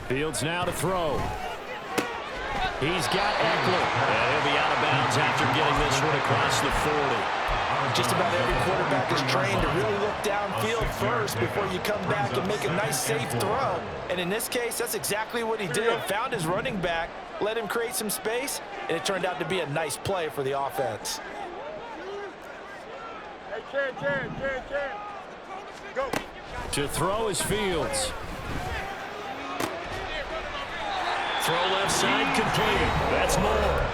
Fields now to throw. He's got Eckler. And he'll be out of bounds after getting this one across the 40. Just about every quarterback is trained to really look downfield first before you come back and make a nice, safe throw. And in this case, that's exactly what he did. Found his running back, let him create some space, and it turned out to be a nice play for the offense. Go. To throw is Fields. Throw left side complete. That's more.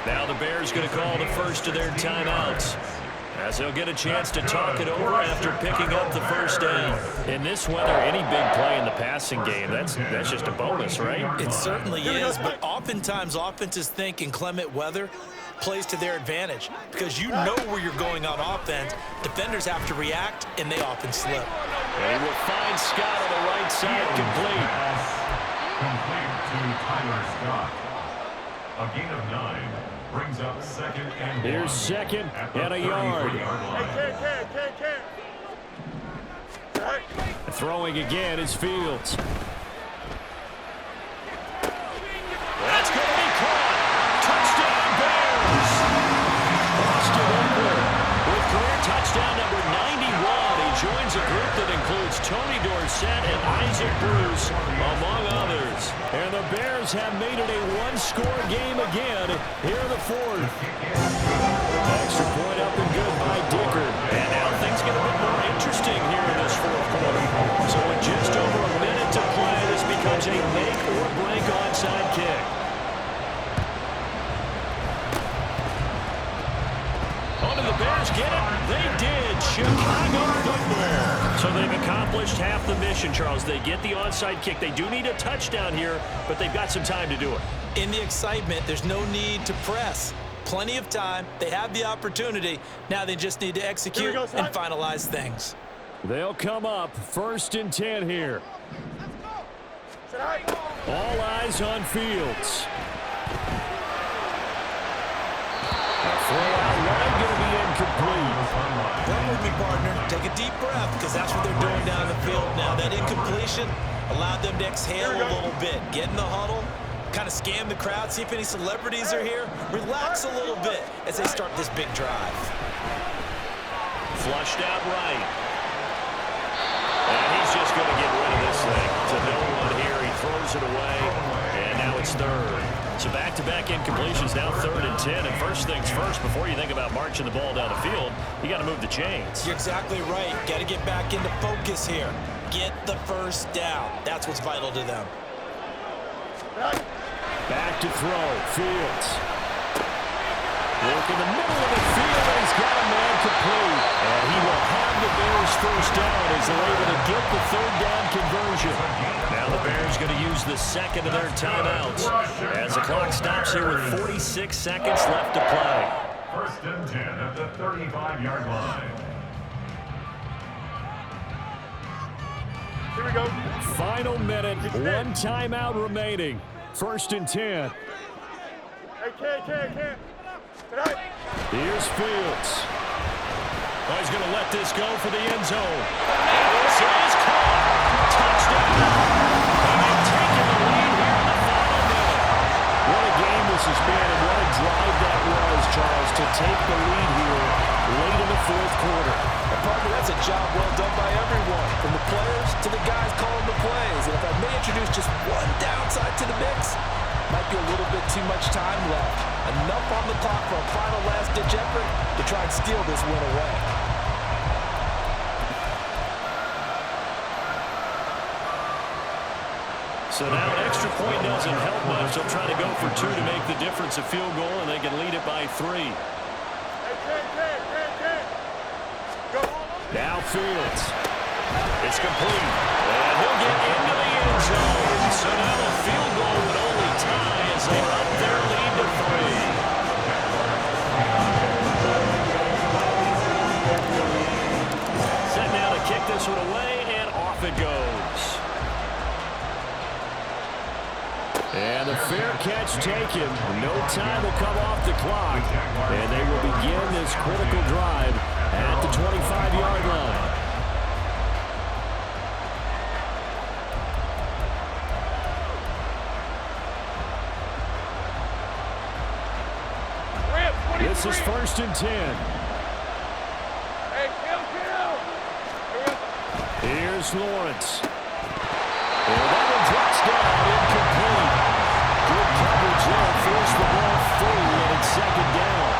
Now the Bears going to call the first of their timeouts, as they'll get a chance to talk it over after picking up the first down. In this weather, any big play in the passing game, that's just a bonus, right? It certainly is, but oftentimes offenses think inclement weather plays to their advantage because you know where you're going on offense. Defenders have to react, and they often slip. And he will find Scott on the right side complete. Complete to Tyler Scott. A gain of 9 brings up second and 1. Here's second and a yard. Throwing again is Fields. That's going to be caught. Touchdown Bears. Austin Eckler with career touchdown number 91. He joins a group that includes Tony Dorsett and Isaac Bruce, among others. And the Bears have made it a one-score game again here in the fourth. Extra point up and good by Dicker. And now things get a bit more interesting here in this fourth quarter. So with just over a minute to play, this becomes a make or break onside kick. Oh, did the Bears get it? They did. Chicago football. So they've accomplished half the mission, Charles. They get the onside kick. They do need a touchdown here, but they've got some time to do it. In the excitement, there's no need to press. Plenty of time. They have the opportunity. Now they just need to execute and finalize things. They'll come up 1st and 10 here. All eyes on Fields. Throw out wide, going to be incomplete. Run with me, partner. Take a deep breath, because that's what they're doing down the field now. That incompletion allowed them to exhale a little bit. Get in the huddle, kind of scan the crowd, see if any celebrities are here. Relax a little bit as they start this big drive. Flushed out right. And he's just going to get rid of this thing. To no one here, he throws it away, and now it's third. So back-to-back incompletions, now 3rd and 10. And first things first, before you think about marching the ball down the field, you got to move the chains. You're exactly right. Got to get back into focus here. Get the first down. That's what's vital to them. Back to throw. Fields. Work in the middle of the field, and he's got a man complete. And he will have the Bears first down as they're able to get the 3rd down conversion. Now the Bears going to use the second of their timeouts as the clock stops here with 46 seconds left to play. 1st and 10 at the 35-yard line. Here we go. Final minute, one timeout remaining. 1st and 10. Hey, can't. Here's Fields. Oh, he's going to let this go for the end zone. And this is caught. Touchdown. And they've taken the lead here in the final minute. What a game this has been, and what a drive that was, Charles, to take the lead here late in the fourth quarter. And partner, that's a job well done by everyone, from the players to the guys calling the plays. And if I may introduce just one downside to the mix, might be a little bit too much time left. Enough on the clock for a final last-ditch effort to try and steal this win away. So now an extra point doesn't help much. They'll try to go for 2 to make the difference a field goal, and they can lead it by 3. Go. Now Fields. It's complete. And he'll get into the end zone. So now the field goal would only tie as they're up their lead to 3. Set now to kick this one away, and off it goes. And the fair catch taken. No time will come off the clock. And they will begin this critical drive at the 25-yard line. This is 1st and 10. Hey, kill. Here's Lawrence. And that one drops down, incomplete. Good coverage there, forced the ball free, and it's 2nd down.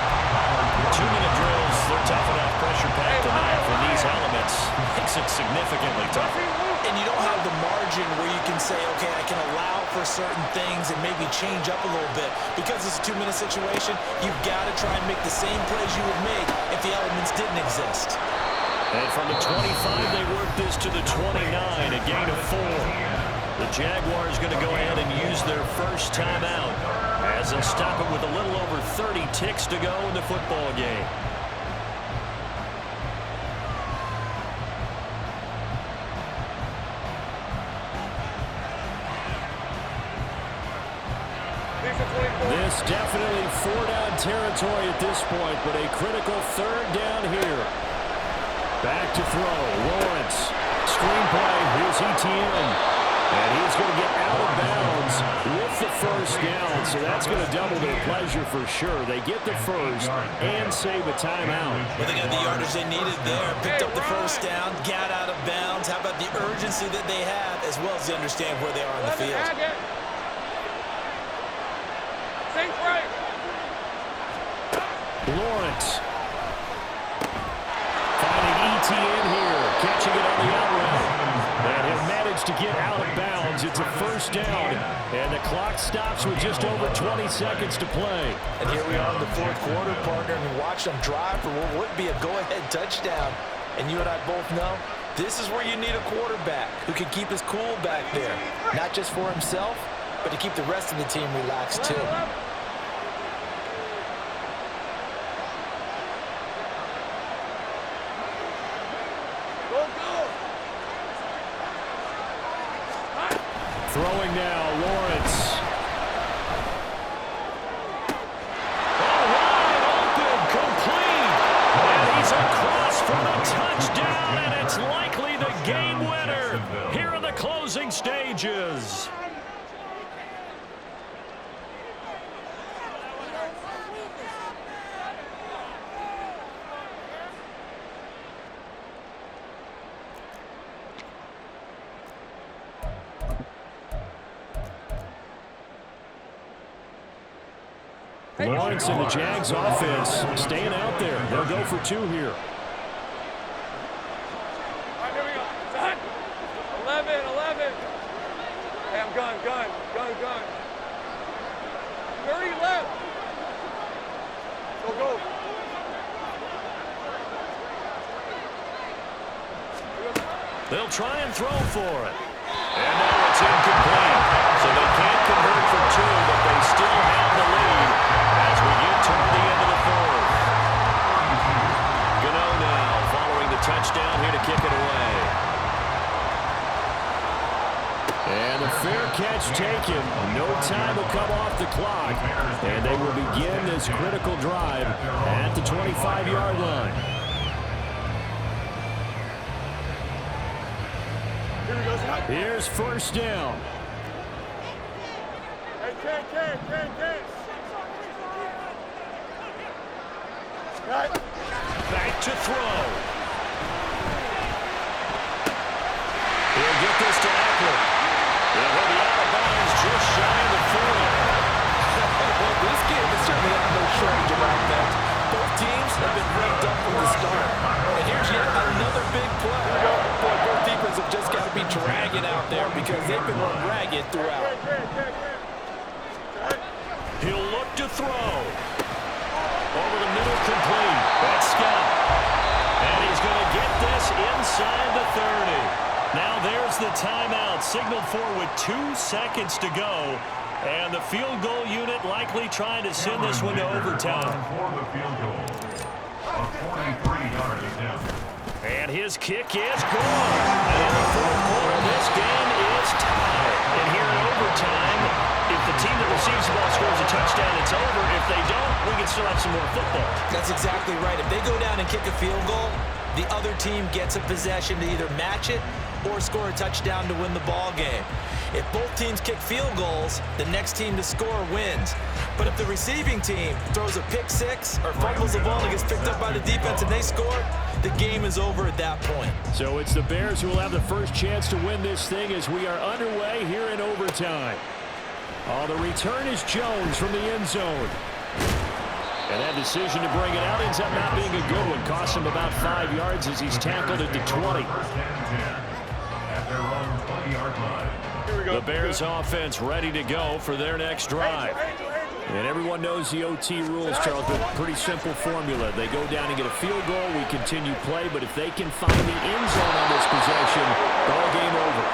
2-minute drills, they're tough enough, pressure-packed tonight from these elements. Makes it significantly tougher. And you don't have the margin where you can say, okay, I can allow for certain things and maybe change up a little bit. Because it's a 2-minute situation, you've got to try and make the same plays you would make if the elements didn't exist. And from the 25, they work this to the 29, a gain of 4. The Jaguars going to go ahead and use their first timeout as they'll stop it with a little over 30 ticks to go in the football game. This definitely 4-down territory at this point, but a critical 3rd down here. Back to throw. Lawrence. Screenplay. Here's ETN. And he's going to get out of bounds with the 1st down. So that's going to double their pleasure for sure. They get the first and save a timeout. Well, they got the yardage they needed there. Picked up the 1st down. Got out of bounds. How about the urgency that they have as well as they understand where they are on the field? Lawrence. Finding ETN here. Catching it on the out route. And he'll manage to get out of bounds. It's a 1st down. And the clock stops with just over 20 seconds to play. And here we are in the 4th quarter, partner, and watch them drive for what would be a go-ahead touchdown. And you and I both know this is where you need a quarterback who can keep his cool back there. Not just for himself, but to keep the rest of the team relaxed too. Throwing now, Lawrence. Open, complete. And he's across for the touchdown, and it's likely the game winner here in the closing stages. Lawrence and the Jags offense staying out there. They'll go for 2 here. All right, here we go. Son. 11. Hey, I'm gun. 30 left. Go. They'll try and throw for it. And now it's incomplete. So they can't convert for 2, but they still have the lead as we get toward the end of the 4th. Gano now following the touchdown here to kick it away. And a fair catch taken. No time will come off the clock. And they will begin this critical drive at the 25-yard line. Here's 1st down. Hey, Ken. Right. Back to throw. He'll get this to Eckler. He'll be out of bounds just shy of the 40. Well, this game is certainly not no shortage of offense. Both teams have been revved up from the start. And here's yet another big play. Boy, both defenses have just got to be dragging out there because they've been run ragged throughout. He'll look to throw. Over the middle, complete. That's Scott. And he's going to get this inside the 30. Now there's the timeout signaled for with 2 seconds to go. And the field goal unit likely trying to send this one to overtime. For the field goal. A 43-yard attempt. And his kick is good. And in the 4th quarter, this game is tied. And here in overtime, if the team that receives the ball scores a touchdown, it's over. If they don't, we can still have some more football. That's exactly right. If they go down and kick a field goal, the other team gets a possession to either match it or score a touchdown to win the ball game. If both teams kick field goals, the next team to score wins. But if the receiving team throws a pick six or fumbles the ball and gets picked up by the defense and they score, the game is over at that point. So it's the Bears who will have the first chance to win this thing as we are underway here in overtime. Oh, the return is Jones from the end zone. And that decision to bring it out ends up not being a good one. Costs him about 5 yards as he's tackled at the 20. At their own 20-yard line. The Bears offense ready to go for their next drive. And everyone knows the OT rules, Charles, but pretty simple formula. They go down and get a field goal, we continue play, but if they can find the end zone on this possession, ball game over.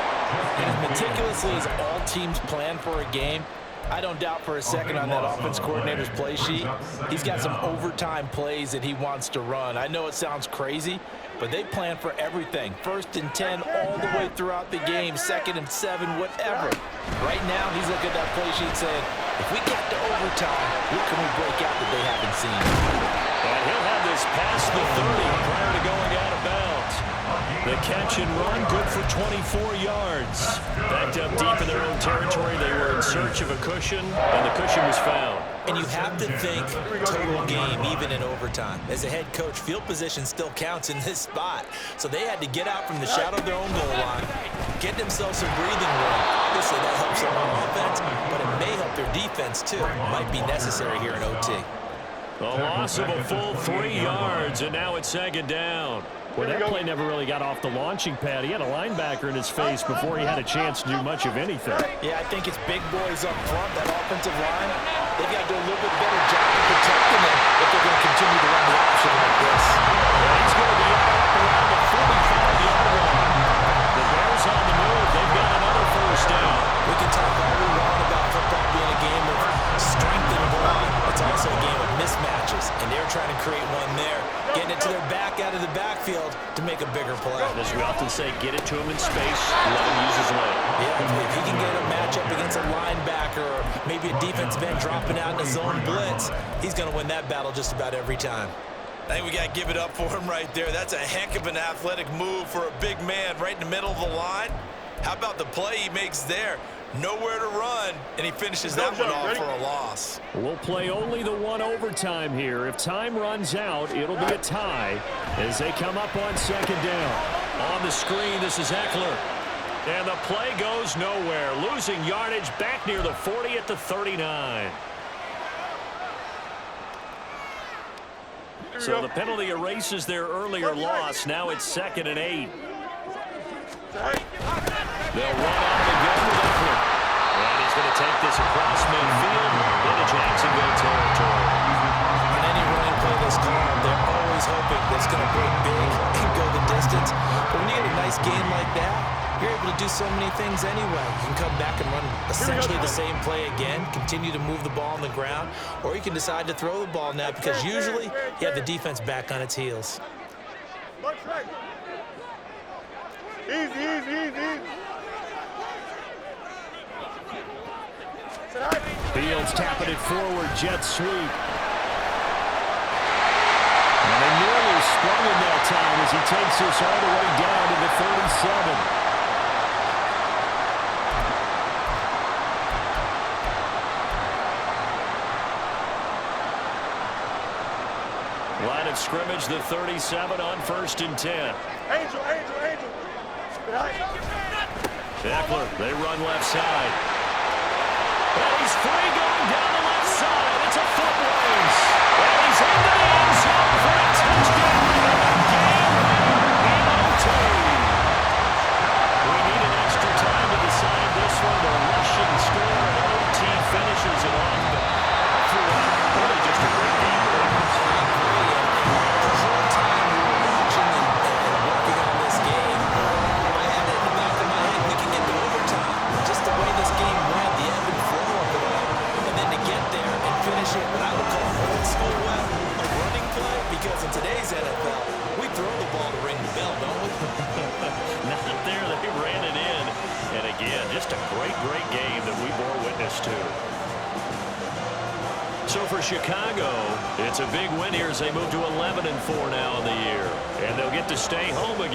And as meticulously as all teams plan for a game, I don't doubt for a second on that offense coordinator's play sheet, he's got some overtime plays that he wants to run. I know it sounds crazy, but they plan for everything. 1st and 10 all the way throughout the game, 2nd and 7, whatever. Right now, he's looking at that play sheet saying, if we get to overtime, what can we break out that they haven't seen? And he'll have this past the 30 prior to going out of bounds. The catch and run, good for 24 yards. Backed up deep in their own territory. They were in search of a cushion, and the cushion was found. And you have to think total game, even in overtime. As a head coach, field position still counts in this spot. So they had to get out from the shadow of their own goal line, get themselves some breathing room. Obviously, that helps them on offense, but it may help their defense, too. Might be necessary here in OT. A loss of a full 3 yards, and now it's 2nd down. Well, that play never really got off the launching pad. He had a linebacker in his face before he had a chance to do much of anything. Yeah, I think it's big boys up front, that offensive line. They've got to do a little bit better job of protecting them if they're going to continue to run the option like this. And he's going to be up around the 45-yard line. The Bears on the move. They've got another 1st down. We can talk all we want about football being a game of strength and brawn. It's also a game of mismatches, and they're trying to create one there, getting it to their back out of the backfield to make a bigger play. As we often say, get it to him in space, let him use his leg. Yeah, if he can get a matchup against a linebacker or maybe a defensive end dropping out in a zone blitz, he's going to win that battle just about every time. I think we got to give it up for him right there. That's a heck of an athletic move for a big man right in the middle of the line. How about the play he makes there? Nowhere to run, and he finishes that one off for a loss. We'll play only the one overtime here. If time runs out, it'll be a tie as they come up on 2nd down. On the screen, this is Eckler. And the play goes nowhere. Losing yardage back near the 40 at the 39. So the penalty erases their earlier loss. Now it's 2nd and 8. They'll run out again with Eckler. And he's going to take this across midfield into Jacksonville territory. On any running play this called, they're always hoping that it's going to break big and go the distance. But when you get a nice game like that, you're able to do so many things anyway. You can come back and run essentially the same play again, continue to move the ball on the ground, or you can decide to throw the ball now because usually you have the defense back on its heels. Easy. Fields tapping it forward, jet sweep. And they nearly sprung him that time as he takes this all the way down to the 37. Line of scrimmage, the 37 on 1st and 10. Angel. Eckler, they run left side. And he's free going down the left side. It's a foot race. And he's into the end zone for a touchdown. Game OT. We need an extra time to decide this one. The rushing score and OT finishes it off. But throughout, really just a great game. Because in today's NFL, we throw the ball to ring the bell, don't we? Not there. They ran it in. And again, just a great game that we bore witness to. So for Chicago, it's a big win here as they move to 11-4 now in the year. And they'll get to stay home again.